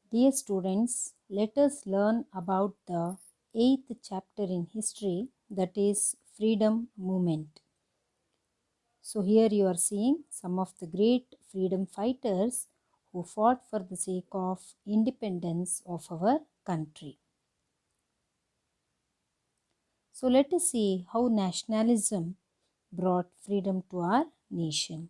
Dear students, let us learn about the eighth chapter in history, that is freedom movement. So here you are seeing some of the great freedom fighters who fought for the sake of independence of our country. So let us see how nationalism brought freedom to our nation.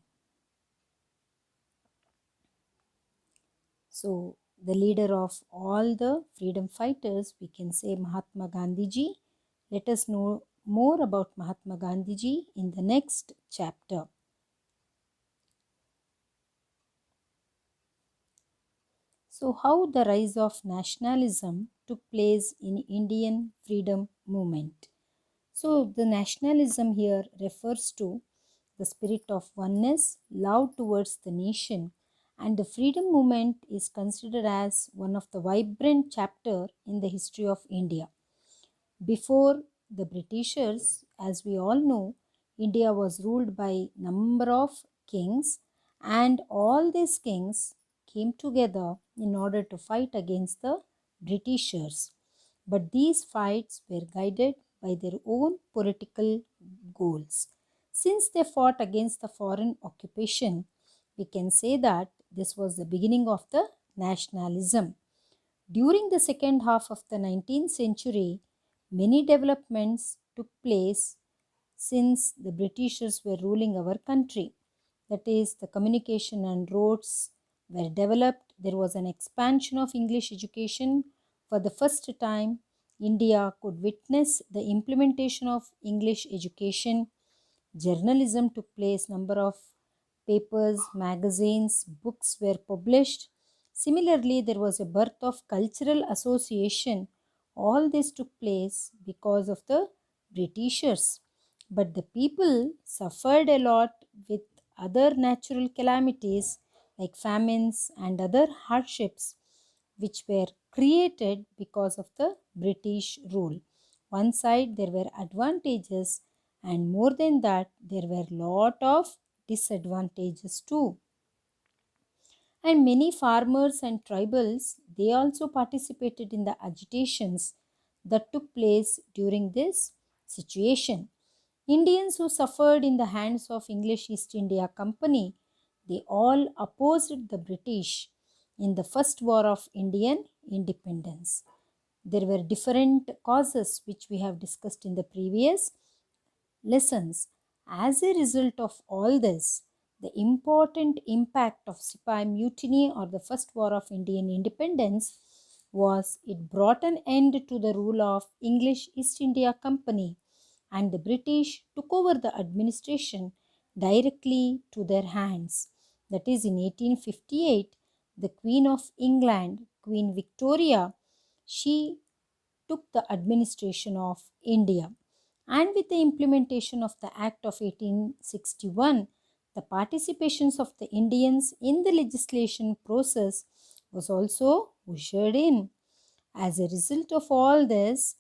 So the leader of all the freedom fighters, we can say Mahatma Gandhiji. Let us know more about Mahatma Gandhiji in the next chapter. So how the rise of nationalism took place in Indian freedom movement. So the nationalism here refers to the spirit of oneness, love towards the nation, and the freedom movement is considered as one of the vibrant chapter in the history of India. Before the Britishers, as we all know, India was ruled by number of kings, and all these kings came together in order to fight against the Britishers. But these fights were guided by their own political goals. Since they fought against the foreign occupation, we can say that this was the beginning of the nationalism. During the second half of the 19th century, many developments took place since the Britishers were ruling our country. That is, the communication and roads were developed. There was an expansion of English education. For the first time, India could witness the implementation of English education. Journalism took place, number of papers, magazines, books were published. Similarly, there was a birth of cultural association. All this took place because of the Britishers. But the people suffered a lot with other natural calamities like famines and other hardships which were created because of the British rule. One side there were advantages, and more than that there were lot of disadvantages too. And many farmers and tribals, they also participated in the agitations that took place during this situation. Indians who suffered in the hands of English East India Company, they all opposed the British in the first war of Indian independence. There were different causes which we have discussed in the previous lessons. As a result of all this, the important impact of Sipai Mutiny or the First War of Indian Independence was it brought an end to the rule of English East India Company, and the British took over the administration directly to their hands. That is, in 1858, the Queen of England, Queen Victoria, she took the administration of India. And with the implementation of the Act of 1861, the participations of the Indians in the legislation process was also ushered in. As a result of all this,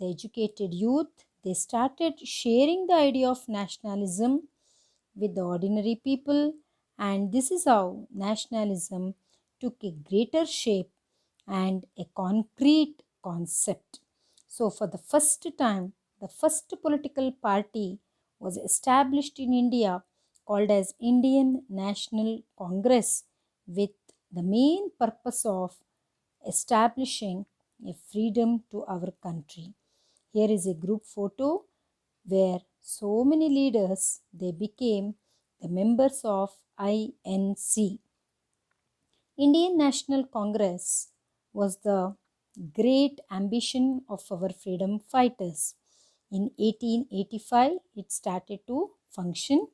the educated youth, they started sharing the idea of nationalism with the ordinary people, and this is how nationalism took a greater shape and a concrete concept. So, for the first time, the first political party was established in India called as Indian National Congress with the main purpose of establishing a freedom to our country. Here is a group photo where so many leaders they became the members of INC. Indian National Congress was the great ambition of our freedom fighters. In 1885, it started to function,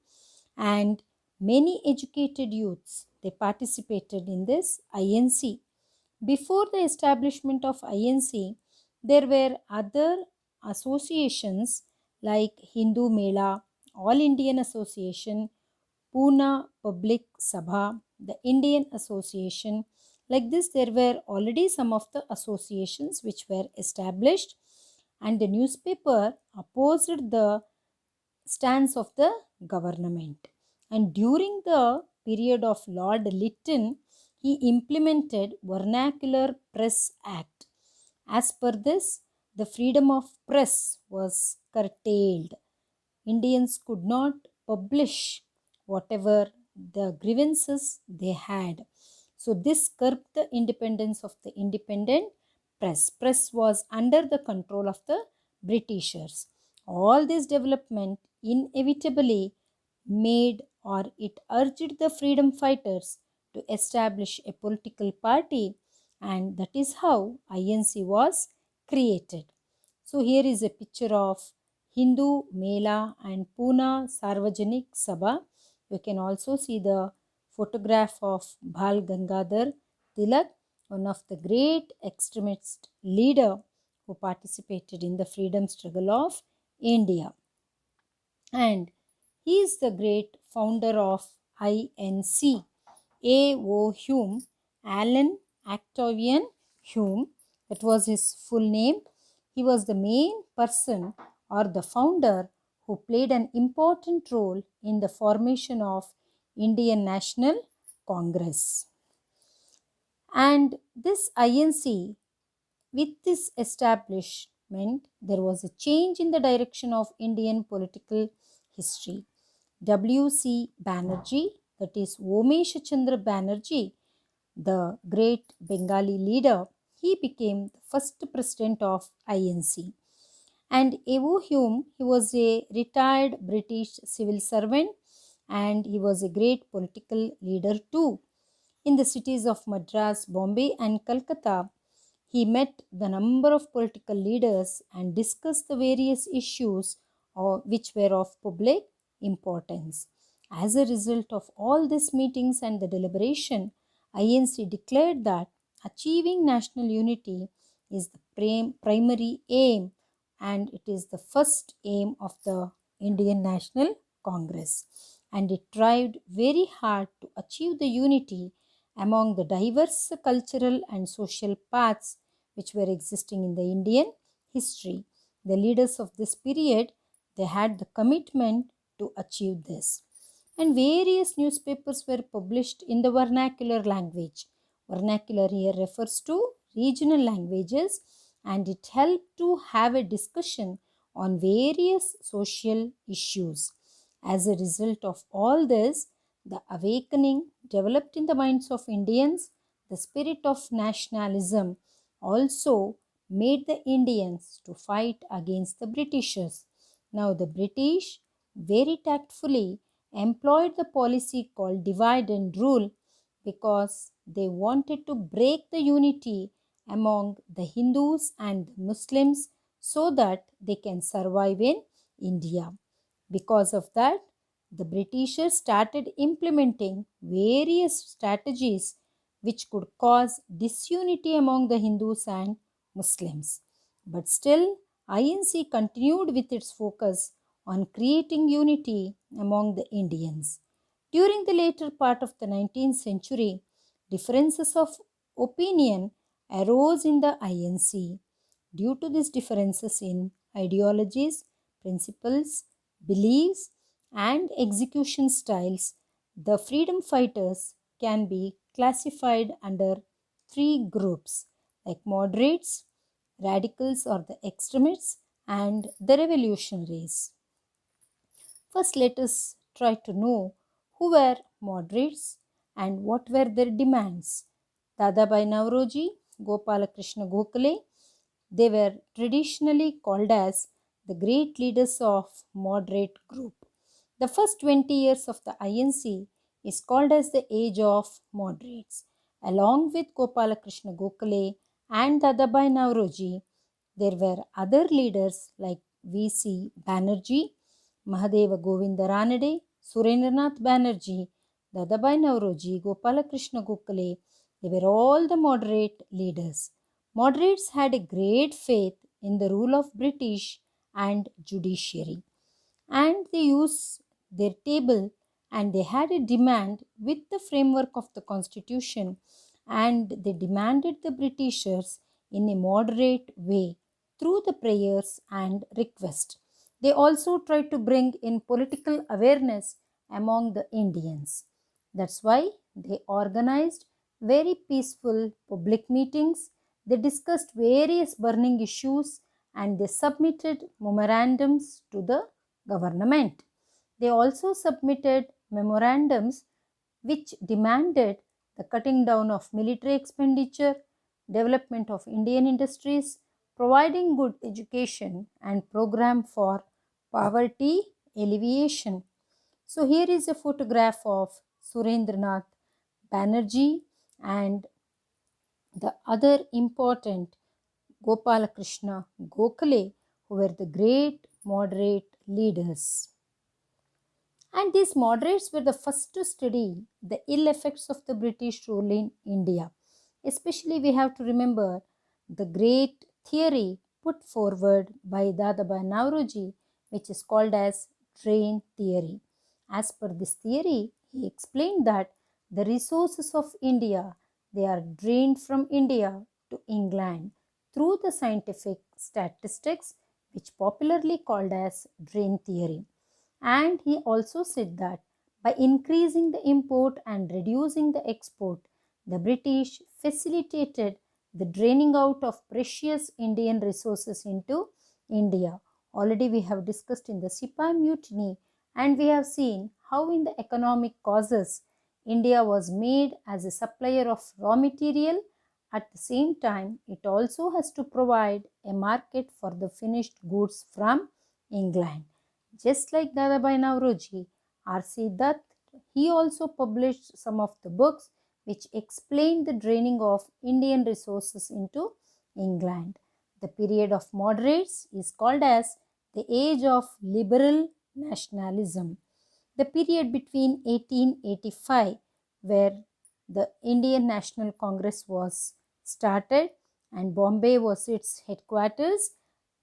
and many educated youths they participated in this INC. Before the establishment of INC, there were other associations like Hindu Mela, All Indian Association, Pune Public Sabha, the Indian Association. Like this, there were already some of the associations which were established, and the newspaper opposed the stance of the government. And during the period of Lord Lytton, he implemented Vernacular Press Act. As per this, the freedom of press was curtailed. Indians could not publish whatever the grievances they had. So this curbed the independence of the independent press. Press was under the control of the Britishers. All this development inevitably made or it urged the freedom fighters to establish a political party, and that is how INC was created. So here is a picture of Hindu Mela and Pune Sarvajanik Sabha. You can also see the photograph of Bal Gangadhar Tilak, one of the great extremist leader who participated in the freedom struggle of India. And he is the great founder of INC. A.O. Hume, Alan Octavian Hume, that was his full name. He was the main person or the founder who played an important role in the formation of Indian National Congress. And this INC, with this establishment, there was a change in the direction of Indian political history. W.C. Banerjee, that is Omesh Chandra Banerjee, the great Bengali leader, he became the first president of INC. And A.O. Hume, he was a retired British civil servant and he was a great political leader too. In the cities of Madras, Bombay, and Calcutta, he met the number of political leaders and discussed the various issues which were of public importance. As a result of all these meetings and the deliberation, INC declared that achieving national unity is the primary aim and it is the first aim of the Indian National Congress. And it tried very hard to achieve the unity among the diverse cultural and social paths which were existing in the Indian history. The leaders of this period, they had the commitment to achieve this. And various newspapers were published in the vernacular language. Vernacular here refers to regional languages and it helped to have a discussion on various social issues. As a result of all this, the awakening developed in the minds of Indians, the spirit of nationalism also made the Indians to fight against the Britishers. Now the British very tactfully employed the policy called divide and rule because they wanted to break the unity among the Hindus and the Muslims so that they can survive in India. Because of that, the Britishers started implementing various strategies which could cause disunity among the Hindus and Muslims. But still, INC continued with its focus on creating unity among the Indians. During the later part of the 19th century, differences of opinion arose in the INC. Due to these differences in ideologies, principles, beliefs, and execution styles, the freedom fighters can be classified under three groups like moderates, radicals or the extremists, and the revolutionaries. First, let us try to know who were moderates and what were their demands. Dadabhai Naoroji, Gopalakrishna Gokhale, they were traditionally called as the great leaders of moderate group. The first 20 years of the INC is called as the age of moderates. Along with Gopalakrishna Gokhale and Dadabhai Naoroji, there were other leaders like V.C. Banerjee, Mahadeva Govinda Ranade, Surendranath Banerjee, Dadabhai Naoroji, Gopalakrishna Gokhale. They were all the moderate leaders. Moderates had a great faith in the rule of British and judiciary, and they used their table and they had a demand with the framework of the constitution, and they demanded the Britishers in a moderate way through the prayers and request. They also tried to bring in political awareness among the Indians. That's why they organized very peaceful public meetings. They discussed various burning issues and they submitted memorandums to the government. They also submitted memorandums which demanded the cutting down of military expenditure, development of Indian industries, providing good education, and program for poverty alleviation. So here is a photograph of Surendranath Banerjee and the other important Gopalakrishna Gokhale, who were the great moderate leaders. And these moderates were the first to study the ill effects of the British rule in India. Especially, we have to remember the great theory put forward by Dadabhai Naoroji, which is called as drain theory. As per this theory, he explained that the resources of India, they are drained from India to England through the scientific statistics, which popularly called as drain theory. And he also said that by increasing the import and reducing the export, the British facilitated the draining out of precious Indian resources into India. Already we have discussed in the Sipai Mutiny, and we have seen how in the economic causes India was made as a supplier of raw material. At the same time, it also has to provide a market for the finished goods from England. Just like Dadabhai Naoroji, R.C. Dutt, he also published some of the books which explained the draining of Indian resources into England. The period of moderates is called as the age of liberal nationalism. The period between 1885, where the Indian National Congress was started and Bombay was its headquarters,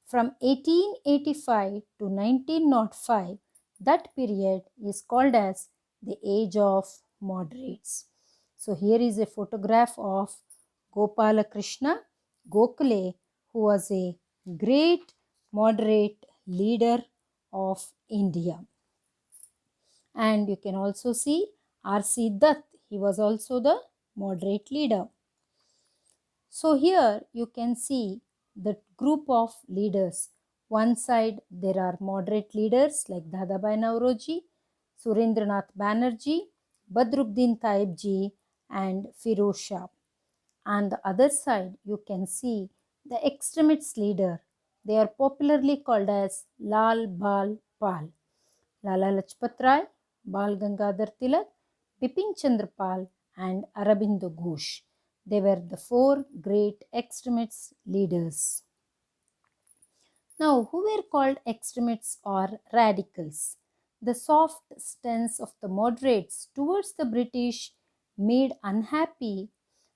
from 1885 to 1905, that period is called as the age of moderates. So here is a photograph of Gopalakrishna Gokhale, who was a great moderate leader of India. And you can also see R.C. Dutt, he was also the moderate leader. So here you can see the group of leaders. One side there are moderate leaders like Dadabhai Naoroji, Surendranath Banerjee, Badruddin Taibji and Firoz Shah. On the other side you can see the extremist leader. They are popularly called as Lal Bal Pal. Lala Lajpat Rai, Bal Gangadhar Tilak, Bipin Chandra Pal and Aurobindo Ghosh. They were the four great extremist leaders. Now, who were called extremists or radicals? The soft stance of the moderates towards the British made unhappy,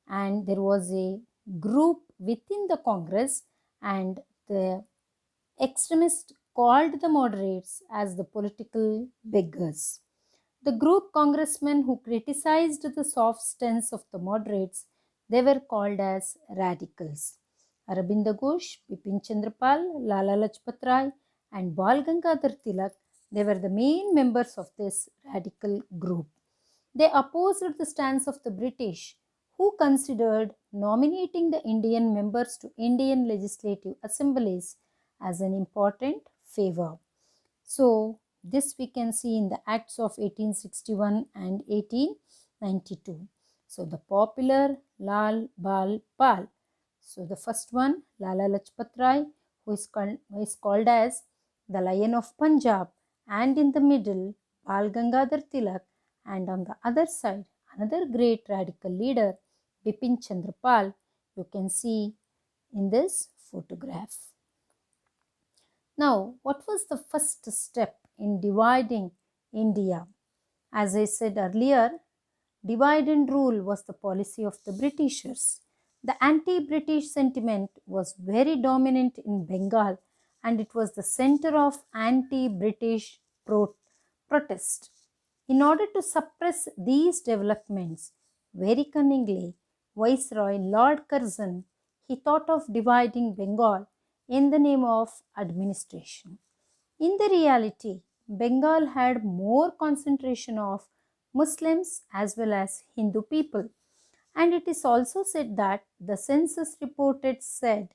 and there was a group within the Congress, and the extremists called the moderates as the political beggars. The group congressmen who criticized the soft stance of the moderates, they were called as radicals. Aurobindo Ghosh, Bipin Chandra Pal, Lala Lajpat Rai and Bal Gangadhar Tilak, they were the main members of this radical group. They opposed the stance of the British, who considered nominating the Indian members to Indian legislative assemblies as an important favor. So, this we can see in the Acts of 1861 and 1892. So, the popular Lal Bal Pal. So, the first one, Lala Lajpat Rai, who is called as the Lion of Punjab, and in the middle, Bal Gangadhar Tilak, and on the other side, another great radical leader, Bipin Chandra Pal, you can see in this photograph. Now, what was the first step in dividing India? As I said earlier, divide and rule was the policy of the Britishers. The anti-British sentiment was very dominant in Bengal, and it was the center of anti-British protest. In order to suppress these developments, very cunningly, Viceroy Lord Curzon, he thought of dividing Bengal in the name of administration. In the reality, Bengal had more concentration of Muslims as well as Hindu people, And it is also said that the census reported said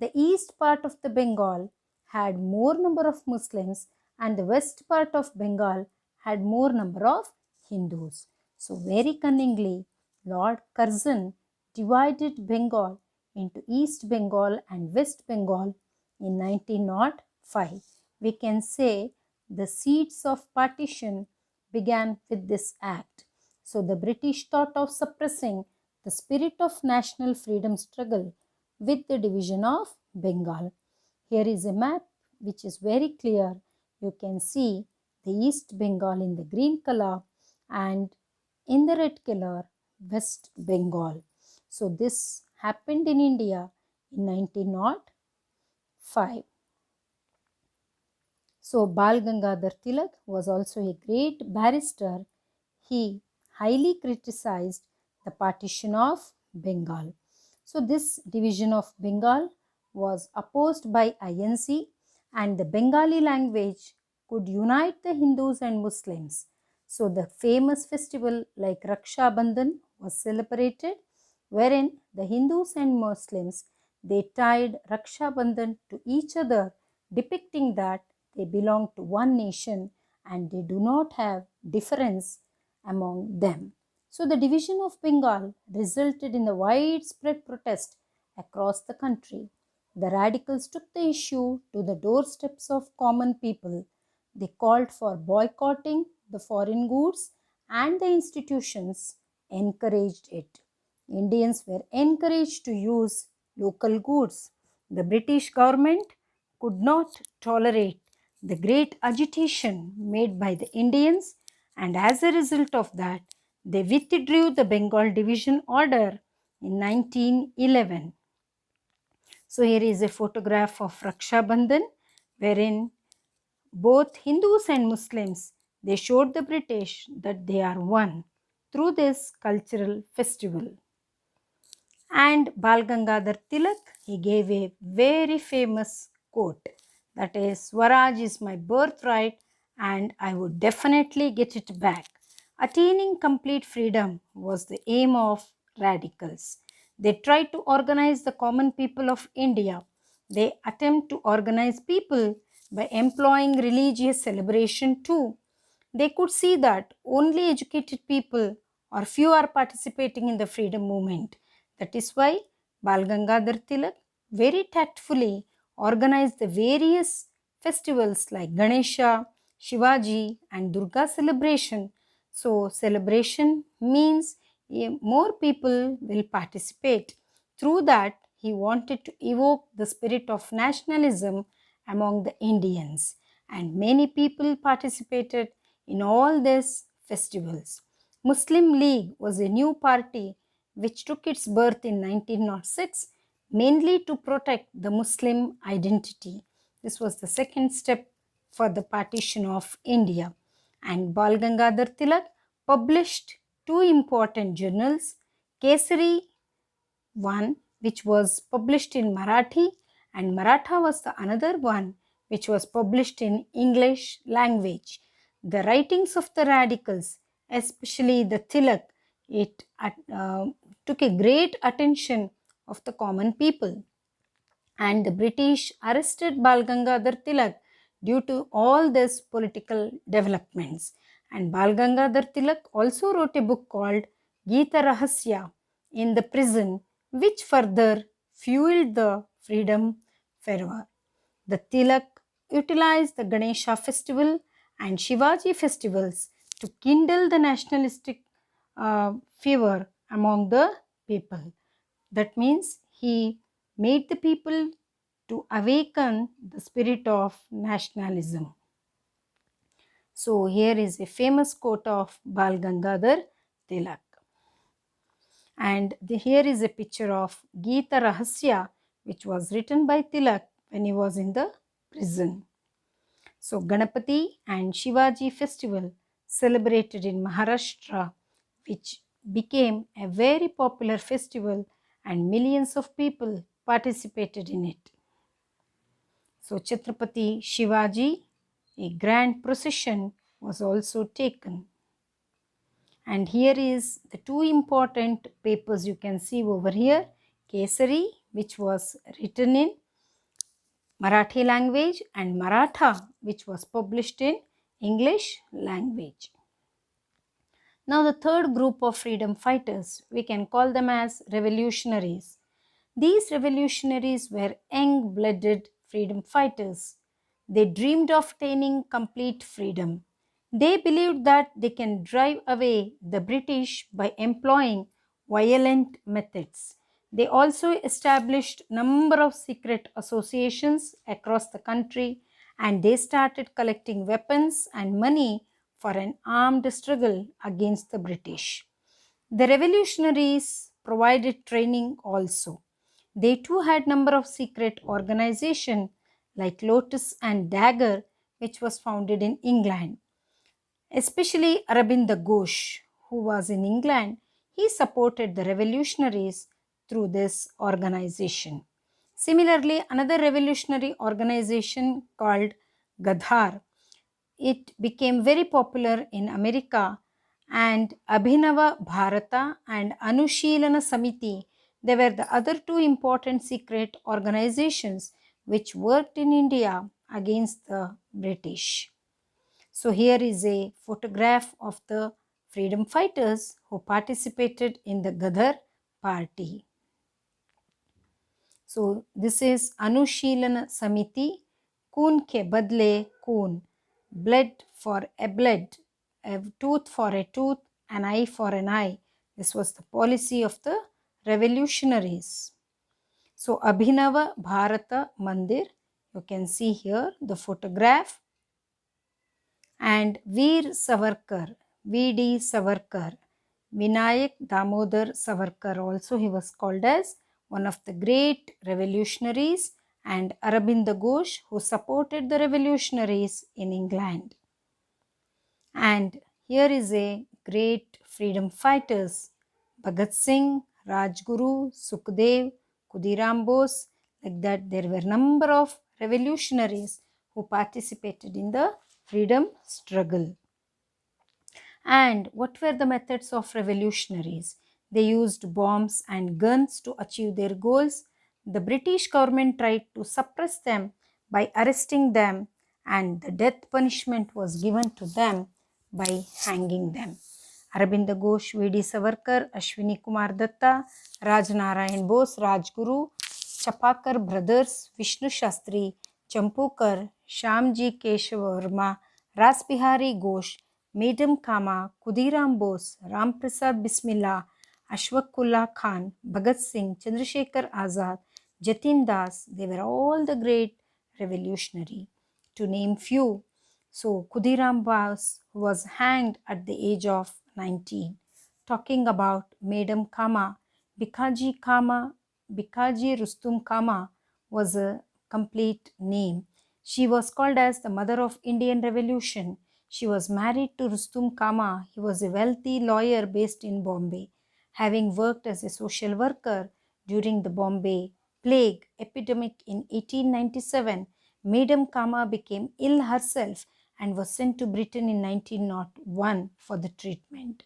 the east part of the Bengal had more number of Muslims and the west part of Bengal had more number of Hindus. So very cunningly, Lord Curzon divided Bengal into East Bengal and West Bengal in 1905. We can say the seeds of partition began with this act. So the British thought of suppressing the spirit of national freedom struggle with the division of Bengal. Here is a map which is very clear. You can see the East Bengal in the green color and in the red color West Bengal. So this happened in India in 1905. So Bal Gangadhar Tilak was also a great barrister. He highly criticized the partition of Bengal. So this division of Bengal was opposed by INC, and the Bengali language could unite the Hindus and Muslims. So the famous festival like Raksha Bandhan was celebrated, wherein the Hindus and Muslims they tied Raksha Bandhan to each other, depicting that they belong to one nation and they do not have difference among them. So the division of Bengal resulted in a widespread protest across the country. The radicals took the issue to the doorsteps of common people. They called for boycotting the foreign goods and the institutions encouraged it. Indians were encouraged to use local goods. The British government could not tolerate the great agitation made by the Indians, and as a result of that, they withdrew the Bengal Division Order in 1911. So here is a photograph of Raksha Bandhan, wherein both Hindus and Muslims they showed the British that they are one through this cultural festival. And Bal Gangadhar Tilak, he gave a very famous quote, that is, Swaraj is my birthright and I would definitely get it back. Attaining complete freedom was the aim of radicals. They tried to organize the common people of India. They attempt to organize people by employing religious celebration too. They could see that only educated people or few are participating in the freedom movement. That is why Bal Gangadhar Tilak very tactfully organized the various festivals like Ganesha, Shivaji and Durga celebration. So celebration means more people will participate. Through that, he wanted to evoke the spirit of nationalism among the Indians, and many people participated in all these festivals. Muslim League was a new party which took its birth in 1906 mainly to protect the Muslim identity. This was the second step for the partition of India. And Bal Gangadhar Tilak published two important journals, Kesari one which was published in Marathi, and Maratha was the another one which was published in English language. The writings of the radicals, especially the Tilak, it took a great attention of the common people, and the British arrested Bal Gangadhar Tilak due to all these political developments. And Bal Gangadhar Tilak also wrote a book called Geeta Rahasya in the prison, which further fueled the freedom fervor. The Tilak utilized the Ganesha festival and Shivaji festivals to kindle the nationalistic fever among the people. That means he made the people to awaken the spirit of nationalism. So here is a famous quote of Bal Gangadhar Tilak. And here is a picture of Geeta Rahasya, which was written by Tilak when he was in the prison. So Ganapati and Shivaji festival celebrated in Maharashtra, which became a very popular festival and millions of people participated in it. So Chhatrapati Shivaji, a grand procession was also taken. And here is the two important papers you can see over here. Kesari, which was written in Marathi language, and Maratha, which was published in English language. Now the third group of freedom fighters, we can call them as revolutionaries. These revolutionaries were young-blooded freedom fighters. They dreamed of attaining complete freedom. They believed that they can drive away the British by employing violent methods. They also established a number of secret associations across the country, and they started collecting weapons and money for an armed struggle against the British. The revolutionaries provided training also. They too had number of secret organizations like Lotus and Dagger, which was founded in England. Especially Arabind Ghosh, who was in England, he supported the revolutionaries through this organization. Similarly, another revolutionary organization called Gadhar, it became very popular in America, and Abhinava Bharata and Anushilana Samiti, they were the other two important secret organizations which worked in India against the British. So here is a photograph of the freedom fighters who participated in the Gadar party. So this is Anushilana Samiti, Koon ke badle koon, blood for a blood, a tooth for a tooth, an eye for an eye. This was the policy of the revolutionaries. So Abhinava Bharata Mandir, you can see here the photograph, and Veer Savarkar, V.D. Savarkar, Vinayak Damodar Savarkar, also he was called as one of the great revolutionaries, and Arabind Ghosh, who supported the revolutionaries in England. And here is a great freedom fighters, Bhagat Singh, Rajguru, Sukhdev, Khudiram Bose, like that there were number of revolutionaries who participated in the freedom struggle. And what were the methods of revolutionaries? They used bombs and guns to achieve their goals. The British government tried to suppress them by arresting them, and the death punishment was given to them by hanging them. Arabind Ghosh, V.D. Savarkar, Ashwini Kumar Datta, Raj Narayan Bose, Rajguru, Chapakar brothers, Vishnu Shastri, Champukar, Shamji Keshav Verma, Ras Bihari Ghosh, Madam Kama, Khudiram Bose, Ram Prasad Bismillah, Ashfaqullah Khan, Bhagat Singh, Chandrasekhar Azad, Jatin Das, they were all the great revolutionary. To name few, so Khudiram Bose was hanged at the age of 19. Talking about Madam Kama, Bikaji Kama, Bikaji Rustum Kama was a complete name. She was called as the mother of Indian Revolution. She was married to Rustum Kama. He was a wealthy lawyer based in Bombay. Having worked as a social worker during the Bombay plague epidemic in 1897, Madam Kama became ill herself and was sent to Britain in 1901 for the treatment.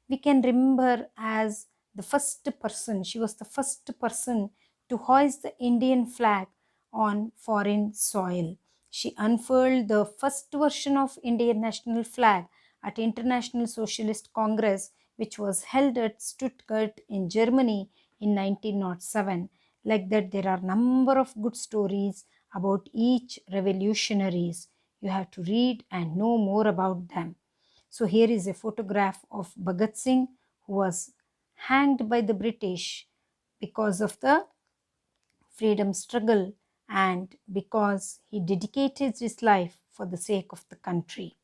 We can remember as the first person, she was the first person to hoist the Indian flag on foreign soil. She unfurled the first version of Indian national flag at International Socialist Congress, which was held at Stuttgart in Germany in 1907. Like that, there are number of good stories about each revolutionaries. You have to read and know more about them. So here is a photograph of Bhagat Singh, who was hanged by the British because of the freedom struggle and because he dedicated his life for the sake of the country.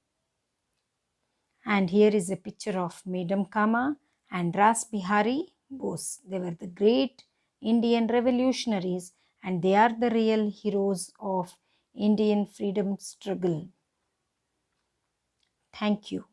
And here is a picture of Madam Kama and Ras Bihari Bose. They were the great Indian revolutionaries, and they are the real heroes of Indian freedom struggle. Thank you.